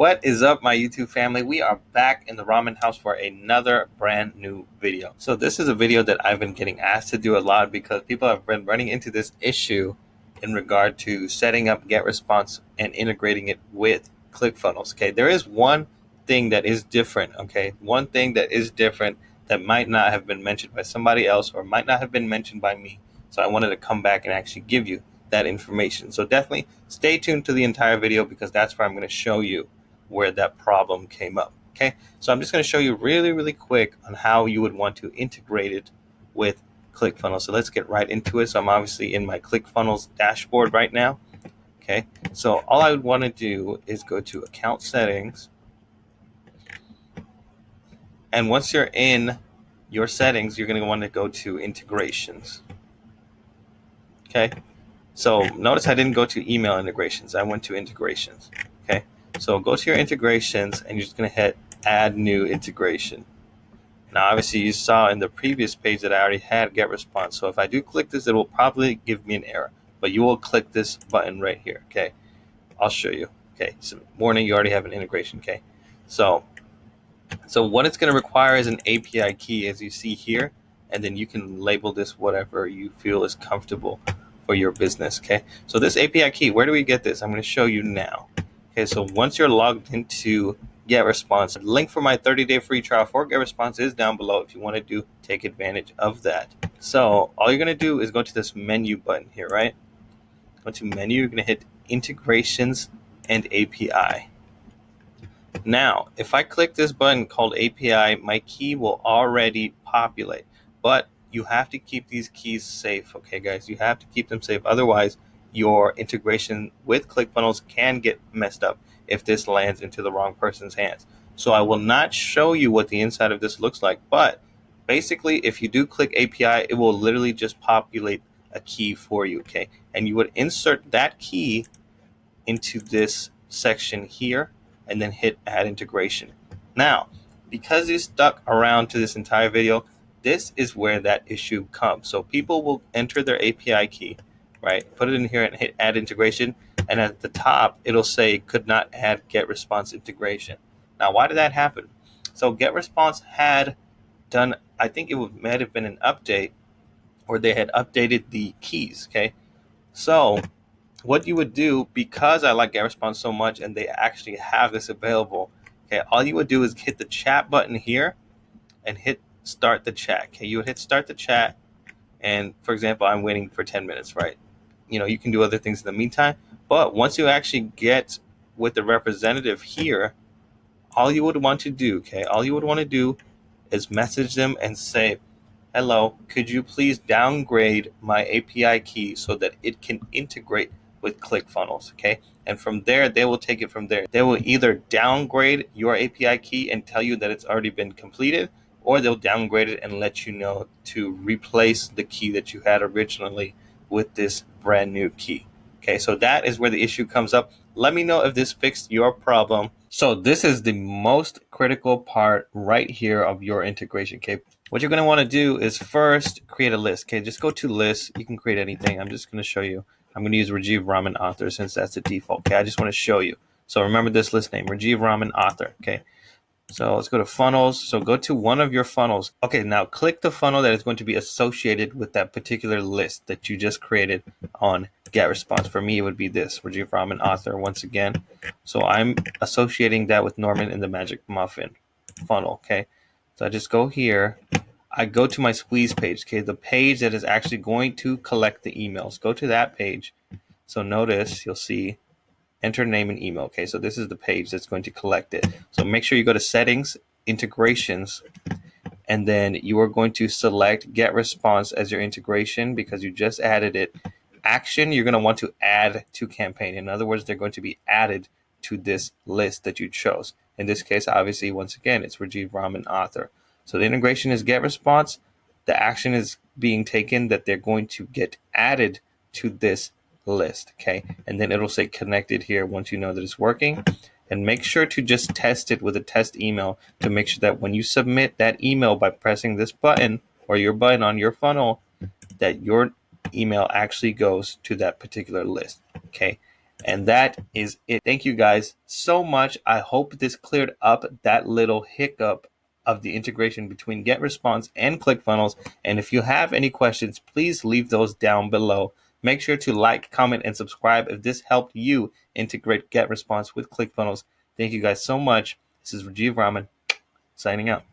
What is up, my YouTube family? We are back in the ramen house for another brand new video. So this is a video that I've been getting asked to do a lot because people have been running into this issue in regard to setting up GetResponse and integrating it with Clickfunnels. Okay, there is one thing that is different. Okay, one thing that is different that might not have been mentioned by somebody else or might not have been mentioned by me. So I wanted to come back and actually give you that information. So definitely stay tuned to the entire video because that's where I'm going to show you where that problem came up. Okay, so I'm just going to show you really quick on how you would want to integrate it with ClickFunnels. So let's get right into it. So I'm obviously in my ClickFunnels dashboard right now. Okay, so all I would want to do is go to account settings, and once you're in your settings, you're going to want to go to integrations. Okay, so notice I didn't go to email integrations, I went to integrations. Okay, so go to your integrations and you're just going to hit add new integration. Now obviously you saw in the previous page that I already had GetResponse, so if I do click this, it will probably give me an error, but you will click this button right here. Okay, I'll show you. Okay, so warning, you already have an integration. Okay, so what it's going to require is an API key, as you see here, and then you can label this whatever you feel is comfortable for your business. Okay, so this API key, where do we get this? I'm going to show you now. Okay, so once you're logged into GetResponse, the link for my 30-day free trial for GetResponse is down below if you want to take advantage of that. So all you're going to do is go to this menu button here, right? Go to menu, you're going to hit integrations and API. Now, if I click this button called API, my key will already populate, but you have to keep these keys safe. Okay, guys, you have to keep them safe. Otherwise, your integration with ClickFunnels can get messed up if this lands into the wrong person's hands. So I will not show you what the inside of this looks like, but basically, if you do click API, it will literally just populate a key for you, okay? And you would insert that key into this section here and then hit add integration. Now, because you stuck around to this entire video, this is where that issue comes. So people will enter their API key, right? Put it in here and hit add integration. And at the top, it'll say could not add GetResponse integration. Now, why did that happen? So GetResponse had done, I think it might have been an update where they had updated the keys, okay? So what you would do, because I like GetResponse so much and they actually have this available, okay, all you would do is hit the chat button here and hit start the chat. Okay, you would hit start the chat, and for example, I'm waiting for 10 minutes, right? You know, you can do other things in the meantime, but once you actually get with the representative here, all you would want to do, okay, all you would want to do is message them and say, hello, could you please downgrade my API key so that it can integrate with ClickFunnels, okay? And from there, they will take it from there. They will either downgrade your API key and tell you that it's already been completed, or they'll downgrade it and let you know to replace the key that you had originally with this brand new key. Okay, so that is where the issue comes up. Let me know if this fixed your problem. So this is the most critical part right here of your integration, okay? What you're going to want to do is first create a list. Okay, just go to list. You can create anything. I'm just going to show you. I'm going to use Rajiv Raman Author since that's the default. Okay, I just want to show you. So remember this list name, Rajiv Raman Author. Okay, so let's go to funnels. So go to one of your funnels. Okay, now click the funnel that is going to be associated with that particular list that you just created on GetResponse. For me, it would be this, Rajiv Raman Author once again. So I'm associating that with Norman in the Magic Muffin funnel. Okay, so I just go here. I go to my squeeze page, okay, the page that is actually going to collect the emails. Go to that page. So notice you'll see enter name and email. Okay, so this is the page that's going to collect it. So make sure you go to settings, integrations, and then you are going to select GetResponse as your integration because you just added it. Action, you're going to want to add to campaign. In other words, they're going to be added to this list that you chose. In this case, obviously, once again, it's Rajiv Raman Author. So the integration is GetResponse. The action is being taken that they're going to get added to this list, okay? And then it'll say connected here once you know that it's working. And make sure to just test it with a test email to make sure that when you submit that email by pressing this button or your button on your funnel, that your email actually goes to that particular list, okay? And that is it. Thank you guys so much. I hope this cleared up that little hiccup of the integration between GetResponse and ClickFunnels. And if you have any questions, please leave those down below. Make sure to like, comment, and subscribe if this helped you integrate GetResponse with ClickFunnels. Thank you guys so much. This is Rajiv Raman signing out.